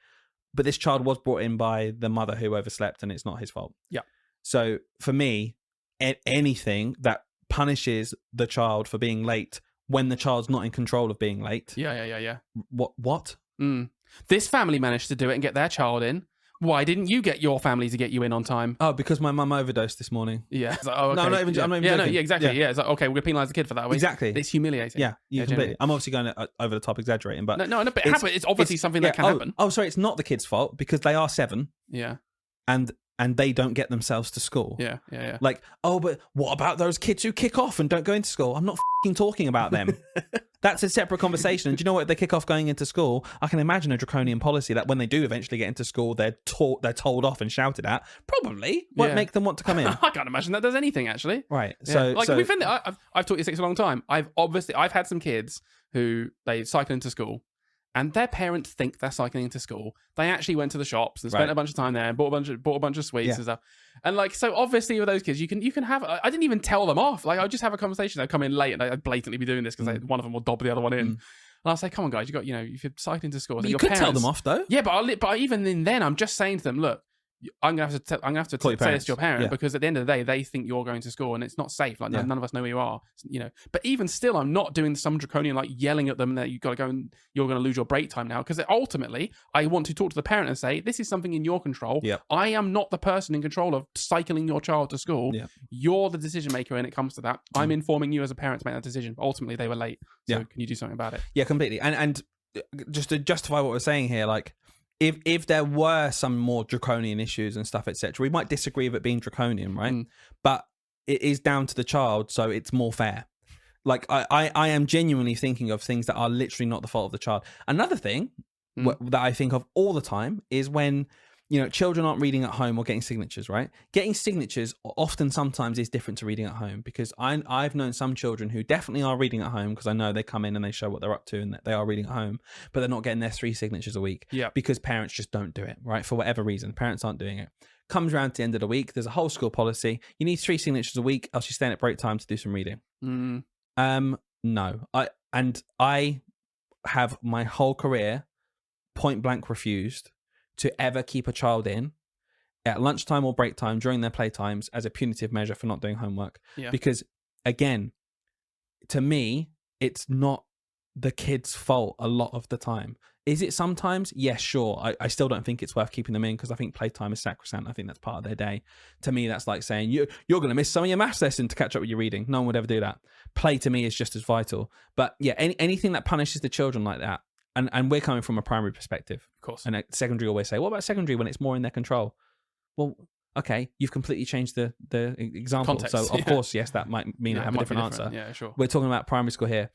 but this child was brought in by the mother who overslept and it's not his fault. Yeah. So for me, anything that punishes the child for being late when the child's not in control of being late. Yeah. What? This family managed to do it and get their child in. Why didn't you get your family to get you in on time? Oh, because my mum overdosed this morning. Yeah. It's like, oh, okay. No, I'm not even joking. Exactly. Yeah. It's like, okay, we're going to penalise the kid for that. Exactly. It's humiliating. Yeah, completely. I'm obviously going over the top exaggerating, but... No, but it's obviously something that can happen. Oh, sorry, it's not the kid's fault because they are 7. Yeah. And they don't get themselves to school. Yeah. Like, oh, but what about those kids who kick off and don't go into school? I'm not talking about them. That's a separate conversation. And do you know what? If they kick off going into school, I can imagine a draconian policy that when they do eventually get into school, they're told off and shouted at. Probably won't make them want to come in. I can't imagine that does anything, actually. Right. Yeah. We've been there. I've taught year 6 a long time. I've had some kids who they cycle into school and their parents think they're cycling into school. They actually went to the shops and spent a bunch of time there and bought a bunch of sweets and stuff. And so obviously with those kids, you can have. I didn't even tell them off. Like I would just have a conversation. They'd come in late and I'd blatantly be doing this because one of them will dob the other one in. And I'll say, "Come on, guys, if you're cycling to school, you could tell them off though." Yeah, but even then, I'm just saying to them, "Look, I'm gonna have to say this to your parent because at the end of the day, they think you're going to school and it's not safe. Like none of us know where you are, But even still, I'm not doing some draconian like yelling at them that you've got to go and you're going to lose your break time now. Because ultimately, I want to talk to the parent and say, this is something in your control. Yep. I am not the person in control of cycling your child to school. Yep. You're the decision maker when it comes to that. I'm informing you as a parent to make that decision. But ultimately, they were late. So can you do something about it? Yeah, completely. And just to justify what we're saying here, like. If there were some more draconian issues and stuff, etc., we might disagree with it being draconian, right? But it is down to the child, so it's more fair. Like, I am genuinely thinking of things that are literally not the fault of the child. Another thing that I think of all the time is when, children aren't reading at home or getting signatures, right? Getting signatures sometimes is different to reading at home, because I've known some children who definitely are reading at home, because I know they come in and they show what they're up to and that they are reading at home, but they're not getting their 3 signatures a week because parents just don't do it, right? For whatever reason, parents aren't doing it. Comes around to the end of the week, there's a whole school policy. You need 3 signatures a week, else you're staying at break time to do some reading. No. I have my whole career point blank refused to ever keep a child in at lunchtime or break time during their playtimes as a punitive measure for not doing homework. Because, again, to me, it's not the kid's fault a lot of the time. Is it sometimes? Yes, sure. I still don't think it's worth keeping them in, because I think playtime is sacrosanct. I think that's part of their day. To me, that's like saying, you're going to miss some of your maths lesson to catch up with your reading. No one would ever do that. Play, to me, is just as vital. But yeah, anything that punishes the children like that, and we're coming from a primary perspective, of course. And at secondary always say, what about secondary when it's more in their control? Well, okay, you've completely changed the example. Context, so of course, yes, that might mean I have a different answer. Yeah, sure. We're talking about primary school here.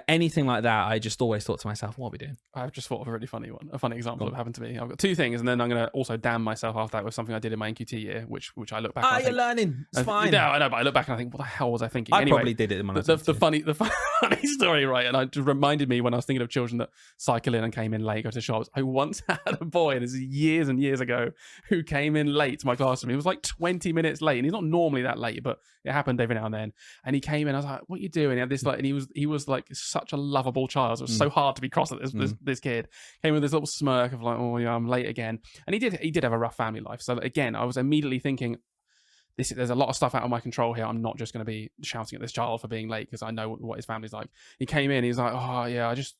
Anything like that, I just always thought to myself, what are we doing? I've just thought of a really funny example that happened to me. I've got 2 things, and then I'm going to also damn myself after that with something I did in my NQT year, which I look back. You're learning. It's fine. Yeah, I know, but I look back and I think, what the hell was I thinking? I probably did it in my the funny story, right? And it just reminded me when I was thinking of children that cycle in and came in late, go to shops. I once had a boy, and this is years and years ago, who came in late to my classroom. He was like 20 minutes late, and he's not normally that late, but it happened every now and then. And he came in, I was like, "What are you doing?" He had this and he was like such a lovable child. So it was so hard to be cross at this kid. Came with this little smirk of like, "Oh yeah, I'm late again." And he did have a rough family life. So again, I was immediately thinking, there's a lot of stuff out of my control here. I'm not just going to be shouting at this child for being late, because I know what his family's like. He came in, he's like, "Oh yeah, I just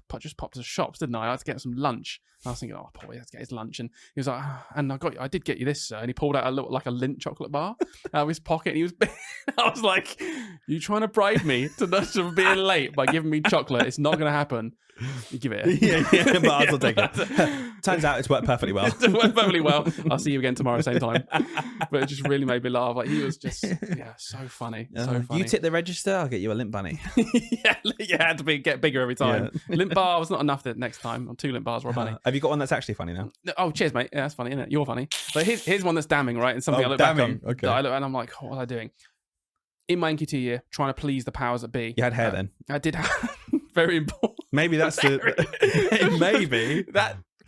popped to the shops, didn't I? I had to get some lunch." And I was thinking, "Oh, poor, he has to get his lunch." And he was like, "And I did get you this, sir." And he pulled out a Lindt chocolate bar out of his pocket. And he was, I was like, "You trying to bribe me to being late by giving me chocolate? It's not going to happen." You give it. Yeah, but I'll still take it. Turns out it's worked perfectly well. It worked perfectly well. I'll see you again tomorrow, same time. But it just really made me laugh. Like, he was just, so funny. So funny. You tip the register, I'll get you a Lindt bunny. Yeah, you had to get bigger every time. Yeah. Lindt bar was not enough the next time. 2 Lindt bars or a bunny. Have you got one that's actually funny now? Oh, cheers, mate. Yeah, that's funny, isn't it? You're funny. But here's one that's damning, right? And something I look back on. Okay. And I'm like, what was I doing? In my NQT year, trying to please the powers that be. You had hair then? I did have very important. Maybe that's maybe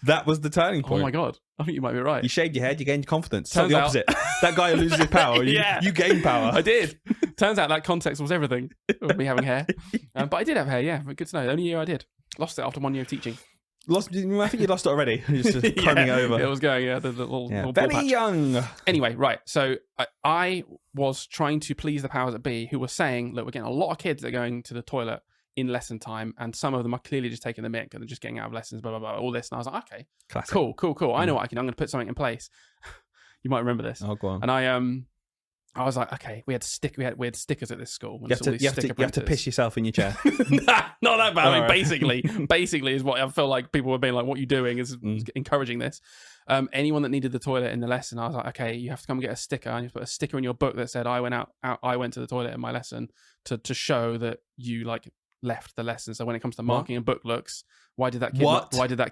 that was the turning point. Oh my God. I think you might be right. You shaved your head, you gained confidence. Turns the opposite. That guy who loses his power, you gain power. I did. Turns out that context was everything of me having hair. But I did have hair, yeah. Good to know. The only year I did. Lost it after 1 year of teaching. I think you lost it already. You're just coming over. It was going, the little very patch. Young. Anyway, right. So I was trying to please the powers that be, who were saying, look, we're getting a lot of kids that are going to the toilet in lesson time, and some of them are clearly just taking the mick and they're just getting out of lessons, blah, blah, blah, all this. And I was like, okay, classic. Cool. I know what I'm going to put something in place. You might remember this. Oh, go on. And I was like, okay, we had stickers at this school. You have to piss yourself in your chair. Not that bad. I mean, basically is what I feel like people were being like, what are you doing is encouraging this. Anyone that needed the toilet in the lesson, I was like, okay, you have to come and get a sticker. And you put a sticker in your book that said, I went to the toilet in my lesson to show that you like left the lesson. So when it comes to marking and book looks, why did that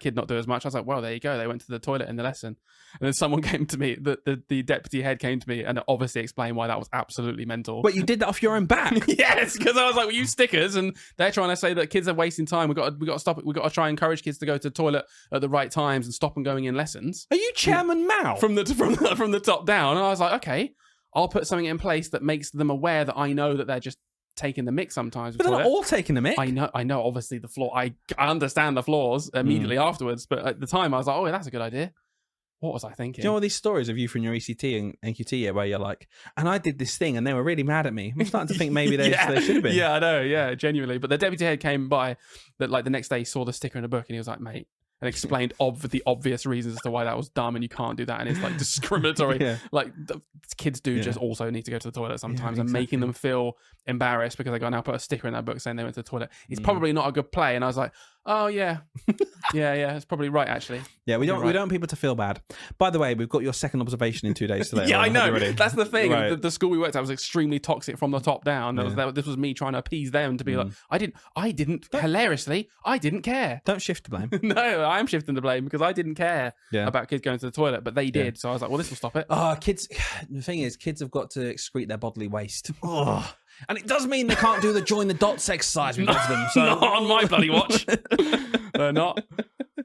kid not do as much? I was like, well, there you go. They went to the toilet in the lesson. And then someone came to me, the deputy head came to me and obviously explained why that was absolutely mental. But you did that off your own back. Yes, because I was like, well, use stickers, and they're trying to say that kids are wasting time. We got to stop it. We got to try and encourage kids to go to the toilet at the right times and stop them going in lessons. Are you Chairman Mao? From the top down. And I was like, okay, I'll put something in place that makes them aware that I know that they're just taking the mick sometimes. But they're not all taking the mick. I know. Obviously, the flaw. I understand the flaws immediately afterwards, but at the time, I was like, "Oh, that's a good idea." What was I thinking? Do you know all these stories of you from your ECT and NQT year where you're like, and I did this thing and they were really mad at me. I'm starting to think maybe they should have been. Yeah, I know. Yeah, genuinely. But the deputy head came by that like the next day, saw the sticker in the book, and he was like, "Mate," and explained the obvious reasons as to why that was dumb and you can't do that and it's like discriminatory. Yeah. Like kids do just also need to go to the toilet sometimes, and making them feel embarrassed because they go now put a sticker in that book saying they went to the toilet. It's probably not a good play. And I was like, Oh yeah, yeah. It's probably right actually. Yeah, we don't want people to feel bad. By the way, we've got your second observation in 2 days today. Yeah, I know. That's the thing. Right. The school we worked at was extremely toxic from the top down. This was me trying to appease them to be like, I didn't. Hilariously, I didn't care. Don't shift the blame. No, I am shifting the blame because I didn't care about kids going to the toilet, but they did. So I was like, well, this will stop it. Oh, kids. The thing is, kids have got to excrete their bodily waste. Oh. And it does mean they can't do the join the dots exercise with them. So not on my bloody watch. They're not.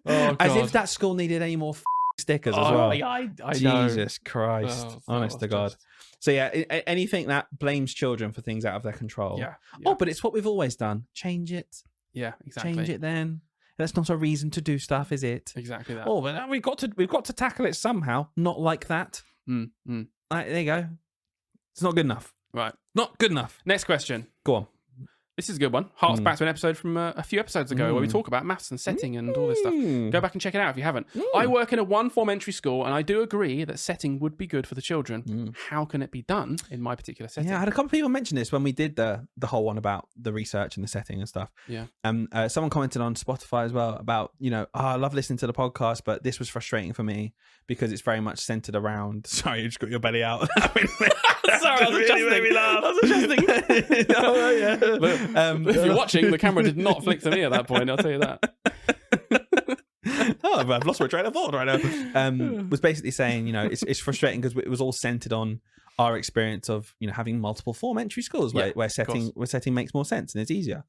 Oh, as if that school needed any more stickers as well. I know. Jesus Christ. Honest to God. So yeah, anything that blames children for things out of their control. Yeah. Oh, but it's what we've always done. Change it. Yeah, exactly. Change it then. That's not a reason to do stuff, is it? Exactly that. Oh, but we've got to tackle it somehow. Not like that. Right, there you go. It's not good enough. Right. Not good enough. Next question. Go on. This is a good one. Harks back to an episode from a few episodes ago where we talk about maths and setting and all this stuff. Go back and check it out if you haven't. I work in a one-form entry school and I do agree that setting would be good for the children. How can it be done in my particular setting? Yeah, I had a couple of people mention this when we did the whole one about the research and the setting and stuff. Yeah. Someone commented on Spotify as well about, I love listening to the podcast, but this was frustrating for me because it's very much centered around... Sorry, you just got your belly out. Sorry, I was adjusting. Made me laugh. I was adjusting. Oh, yeah. If you're watching, the camera did not flick to me at that point, I'll tell you that. I've lost my train of thought right now. Was basically saying, it's frustrating because it was all centered on our experience of, having multiple form entry schools where setting makes more sense and it's easier.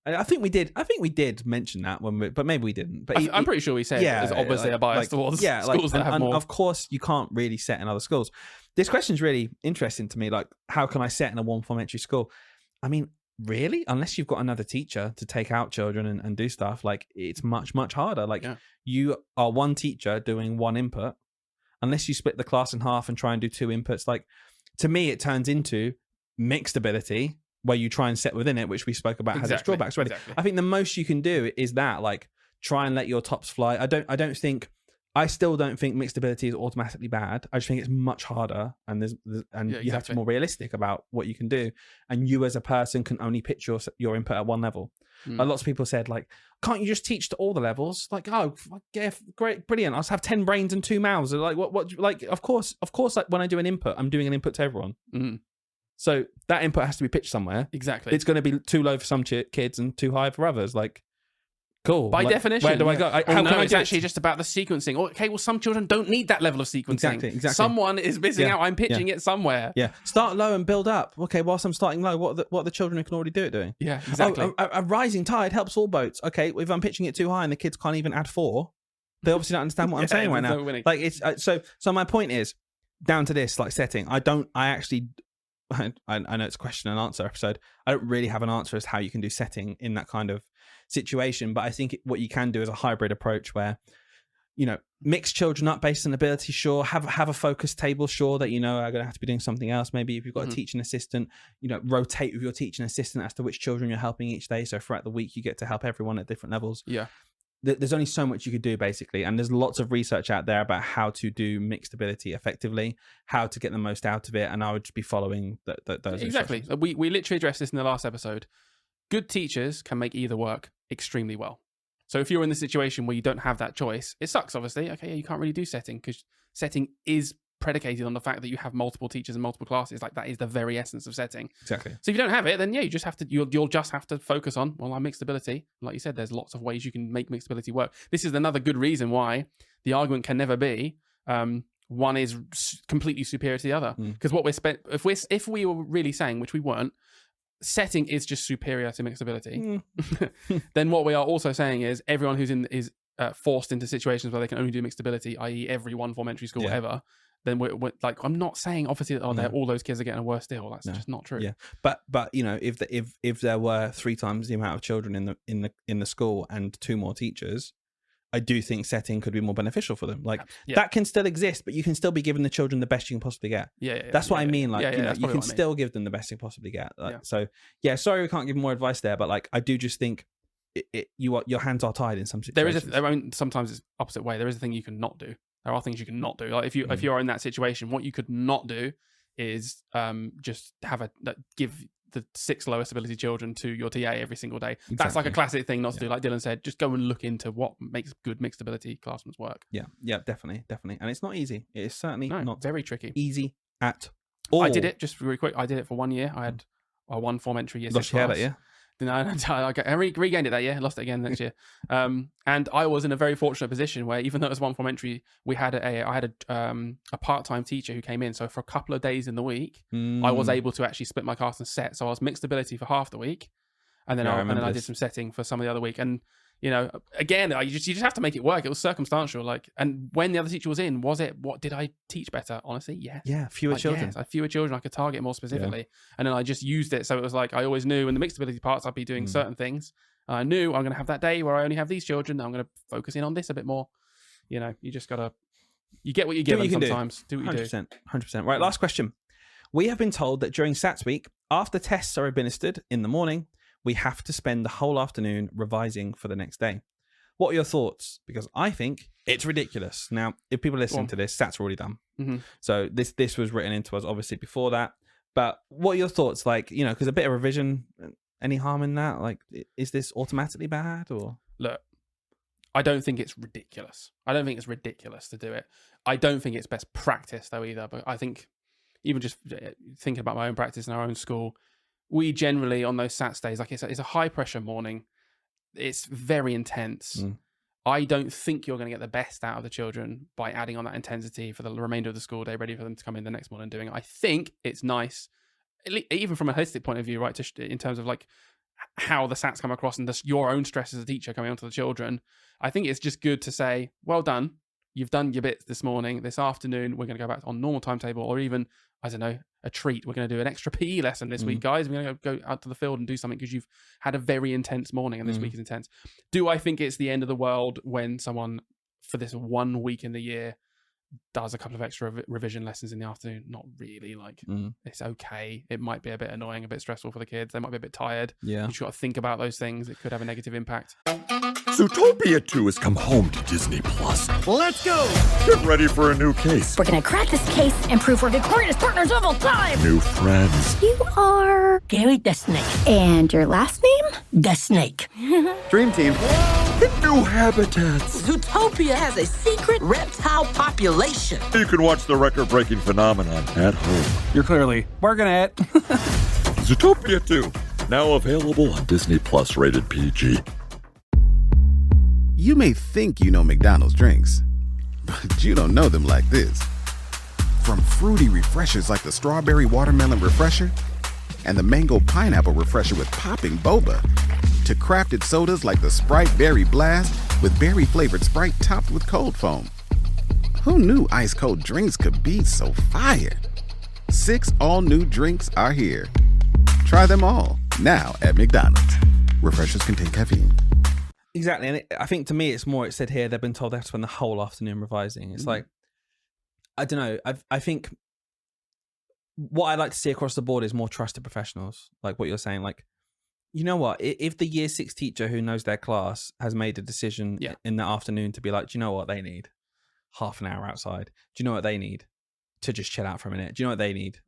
I think we did mention that but maybe we didn't. But I'm pretty sure we said there's obviously a bias towards schools that have more. Of course, you can't really set in other schools. This question is really interesting to me. Like, how can I set in a one-form entry school? I mean, really? Unless you've got another teacher to take out children and do stuff, like it's much, much harder. Like you are one teacher doing one input. Unless you split the class in half and try and do two inputs, like to me, it turns into mixed ability where you try and set within it, which we spoke about has its drawbacks already. Exactly. I think the most you can do is that, like, try and let your tops fly. I still don't think mixed ability is automatically bad. I just think it's much harder, and you have to be more realistic about what you can do. And you as a person can only pitch your input at one level. Lots of people said, like, can't you just teach to all the levels? Like, oh, yeah, great, brilliant. I'll just have 10 brains and 2 mouths. Like, what? Like, of course. Like, when I do an input, I'm doing an input to everyone. So that input has to be pitched somewhere. Exactly. It's going to be too low for some kids and too high for others. Like, cool. By definition. Where do I go? It's actually just about the sequencing. Okay, well, some children don't need that level of sequencing. Exactly. Someone is missing out. I'm pitching it somewhere. Yeah. Start low and build up. Okay, whilst I'm starting low, what are the children who can already do it doing? Yeah, exactly. A rising tide helps all boats. Okay, if I'm pitching it too high and the kids can't even add 4, they obviously don't understand what I'm saying right now. Like, it's so my point is, down to this, like, setting, I know it's a question and answer episode. I don't really have an answer as to how you can do setting in that kind of situation, but I think what you can do is a hybrid approach where, mix children up based on ability, sure, have a focus table, sure, that are going to have to be doing something else. Maybe if you've got a teaching assistant, rotate with your teaching assistant as to which children you're helping each day, so throughout the week you get to help everyone at different levels. There's only so much you could do, basically, and there's lots of research out there about how to do mixed ability effectively, how to get the most out of it, and I would just be following those. Exactly. We literally addressed this in the last episode. Good teachers can make either work extremely well. So if you're in the situation where you don't have that choice, it sucks, obviously. Okay, yeah, you can't really do setting because setting is predicated on the fact that you have multiple teachers and multiple classes. Like, that is the very essence of setting. Exactly. So if you don't have it, then you just have to you'll just have to focus on our mixed ability. Like you said, there's lots of ways you can make mixed ability work. This is another good reason why the argument can never be one is completely superior to the other. Because what if we were really saying, which we weren't, setting is just superior to mixed ability, then what we are also saying is everyone who's is forced into situations where they can only do mixed ability, i.e. every one form entry school ever, then we're like, I'm not saying obviously all those kids are getting a worse deal. That's just not true. Yeah, but if there were 3 times the amount of children in the school and 2 more teachers, I do think setting could be more beneficial for them. Like, that can still exist, but you can still be giving the children the best you can possibly get. That's what I mean. Like, you can still give them the best you can possibly get. Like, so yeah, sorry we can't give more advice there, but like, I do just think your hands are tied in some situations. Sometimes it's opposite way. There is a thing you can not do. There are things you can not do. Like, if you're in that situation, what you could not do is just give the 6 lowest ability children to your TA every single day. Exactly. That's like a classic thing not to do. Like Dylan said, just go and look into what makes good mixed ability classrooms work. Yeah, definitely. And it's not easy. It is certainly not very tricky. Easy at all. I did it, just really quick. I did it for 1 year. I had a 1 form entry year 6 class. That year? I regained it that year, lost it again next year. And I was in a very fortunate position where, even though it was 1 form entry, I had a part-time teacher who came in. So for a couple of days in the week, I was able to actually split my class and set. So I was mixed ability for half the week, and then I did some setting for some of the other week. And again, you just have to make it work. It was circumstantial. And when the other teacher was in, what did I teach better? Honestly, yes. Yeah, fewer children. Yes, I had fewer children. I could target more specifically. Yeah. And then I just used it. So it was like, I always knew in the mixed ability parts, I'd be doing certain things. I knew I'm going to have that day where I only have these children. I'm going to focus in on this a bit more. You just got to, you get what you give sometimes. Do what you 100%, 100%. Right, last question. We have been told that during SATs week, after tests are administered in the morning, we have to spend the whole afternoon revising for the next day. What are your thoughts? Because I think it's ridiculous. Now, if people listen to this, SATs are already done. Mm-hmm. So this was written into us, obviously, before that. But what are your thoughts? Because a bit of revision, any harm in that? Is this automatically bad? Or look, I don't think it's ridiculous. I don't think it's ridiculous to do it. I don't think it's best practice, though, either. But I think, even just thinking about my own practice in our own school, we generally, on those SATs days, it's a high-pressure morning. It's very intense. I don't think you're going to get the best out of the children by adding on that intensity for the remainder of the school day, ready for them to come in the next morning and doing it. I think it's nice, even from a holistic point of view, right, in terms of how the SATs come across and your own stress as a teacher coming onto the children. I think it's just good to say, well done. You've done your bits this morning. This afternoon, we're going to go back on normal timetable, or even, I don't know, a treat. We're going to do an extra PE lesson this week, guys. We're going to go out to the field and do something because you've had a very intense morning and this week is intense. Do I think it's the end of the world when someone, for this 1 week in the year, does a couple of extra revision lessons in the afternoon? Not really. It's okay. It might be a bit annoying, a bit stressful for the kids. They might be a bit tired. Yeah. You've got to think about those things. It could have a negative impact. Zootopia 2 has come home to Disney+. Let's go! Get ready for a new case. We're gonna crack this case and prove we're the greatest partners of all time! New friends. You are Gary the Snake. And your last name? The Snake. Dream team. And new habitats. Zootopia has a secret reptile population. You can watch the record-breaking phenomenon at home. You're clearly working at Zootopia 2, now available on Disney Plus, rated PG. You may think you know McDonald's drinks, but you don't know them like this. From fruity refreshers like the Strawberry Watermelon Refresher and the Mango Pineapple Refresher with popping boba, to crafted sodas like the Sprite Berry Blast with berry-flavored Sprite topped with cold foam. Who knew ice-cold drinks could be so fire? 6 all-new drinks are here. Try them all, now at McDonald's. Refreshers contain caffeine. Exactly. And I think to me, it said here, they've been told they have to spend the whole afternoon revising. It's I don't know. I think what I like to see across the board is more trusted professionals. Like what you're saying, you know what? If the year 6 teacher who knows their class has made a decision in the afternoon to be like, do you know what they need? Half an hour outside. Do you know what they need? To just chill out for a minute. Do you know what they need?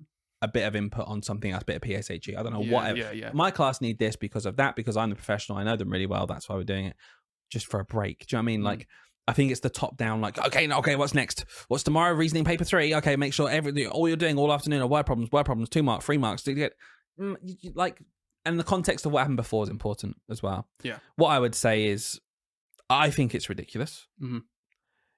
A bit of input on something else, a bit of PSHE. I don't know, whatever. Yeah. My class need this because of that, because I'm the professional. I know them really well. That's why we're doing it. Just for a break. Do you know what I mean? I think it's the top down, okay, what's next? What's tomorrow? Reasoning paper 3. Okay, make sure all you're doing all afternoon are word problems, 2 marks, 3 marks. To get, and the context of what happened before is important as well. Yeah. What I would say is, I think it's ridiculous. Mm-hmm.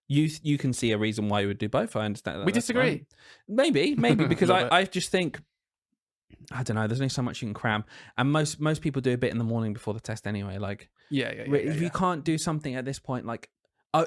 You can see a reason why you would do both. I understand that. We disagree. Maybe because I just think, I don't know, there's only so much you can cram, and most people do a bit in the morning before the test anyway. If you can't do something at this point,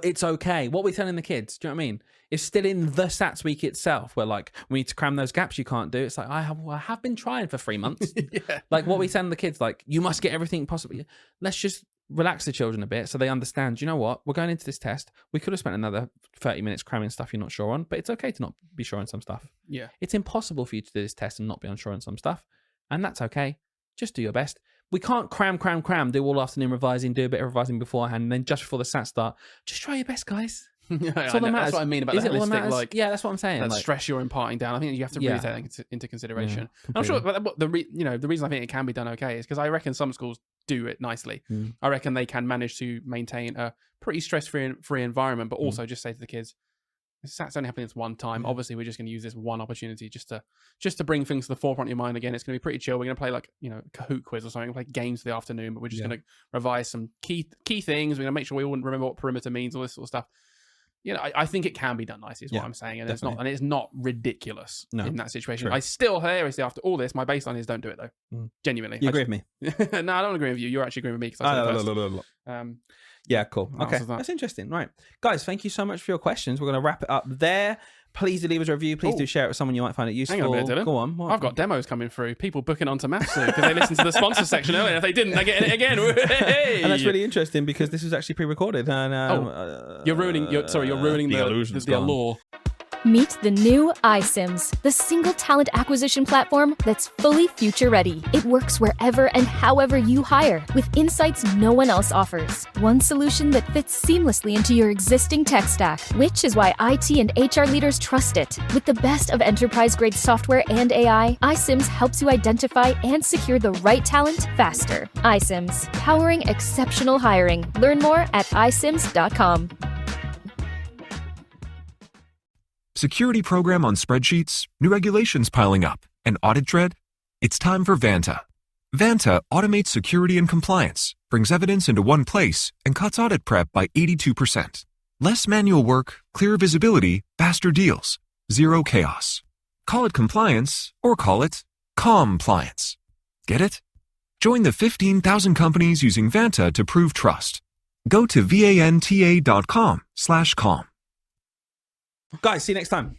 it's okay. What are we telling the kids? Do you know what I mean? It's still in the SATs week itself where we need to cram those gaps you can't do. It's I have been trying for 3 months. Yeah. What are we telling the kids? You must get everything possible. Let's just relax the children a bit so they understand, you know what, we're going into this test. We could have spent another 30 minutes cramming stuff you're not sure on, but it's okay to not be sure on some stuff. Yeah. It's impossible for you to do this test and not be unsure on some stuff. And that's okay. Just do your best. We can't cram, do all afternoon revising, do a bit of revising beforehand, and then just before the SAT start, just try your best, guys. That's what I mean about the holistic, like, yeah, that's what I'm saying. That like, stress you're imparting down. I think you have to really take that into consideration. I'm sure the reason I think it can be done okay is because I reckon some schools do it nicely. I reckon they can manage to maintain a pretty stress-free environment, but also just say to the kids, it's only happening this one time. Obviously, we're just going to use this one opportunity just to bring things to the forefront of your mind again. It's going to be pretty chill. We're going to play like, Kahoot quiz or something. We're going to play games for the afternoon, but we're just going to revise some key things. We're going to make sure we all remember what perimeter means, all this sort of stuff. I think it can be done nicely is what I'm saying. And it's not ridiculous in that situation. True. I still, hilariously, after all this, my baseline is don't do it though. Genuinely. You agree with me? No, I don't agree with you. You're actually agreeing with me because I said it first. Yeah, cool. Okay, that's interesting. Right. Guys, thank you so much for your questions. We're going to wrap it up there. Please do leave us a review. Please do share it with someone you might find it useful. Hang on a minute, Dylan. Go on. What? I've got demos coming through. People booking onto maths soon because they listened to the sponsor section earlier. If they didn't, they're getting it again. Hey! And that's really interesting because this was actually pre-recorded. And you're ruining the allure. Meet the new iSims, the single talent acquisition platform that's fully future-ready. It works wherever and however you hire, with insights no one else offers. One solution that fits seamlessly into your existing tech stack, which is why IT and HR leaders trust it. With the best of enterprise-grade software and AI, iSims helps you identify and secure the right talent faster. iSims, powering exceptional hiring. Learn more at isims.com. Security program on spreadsheets, new regulations piling up, and audit dread? It's time for Vanta. Vanta automates security and compliance, brings evidence into one place, and cuts audit prep by 82%. Less manual work, clearer visibility, faster deals, zero chaos. Call it compliance, or call it compliance. Get it? Join the 15,000 companies using Vanta to prove trust. Go to vanta.com/calm. Guys, see you next time.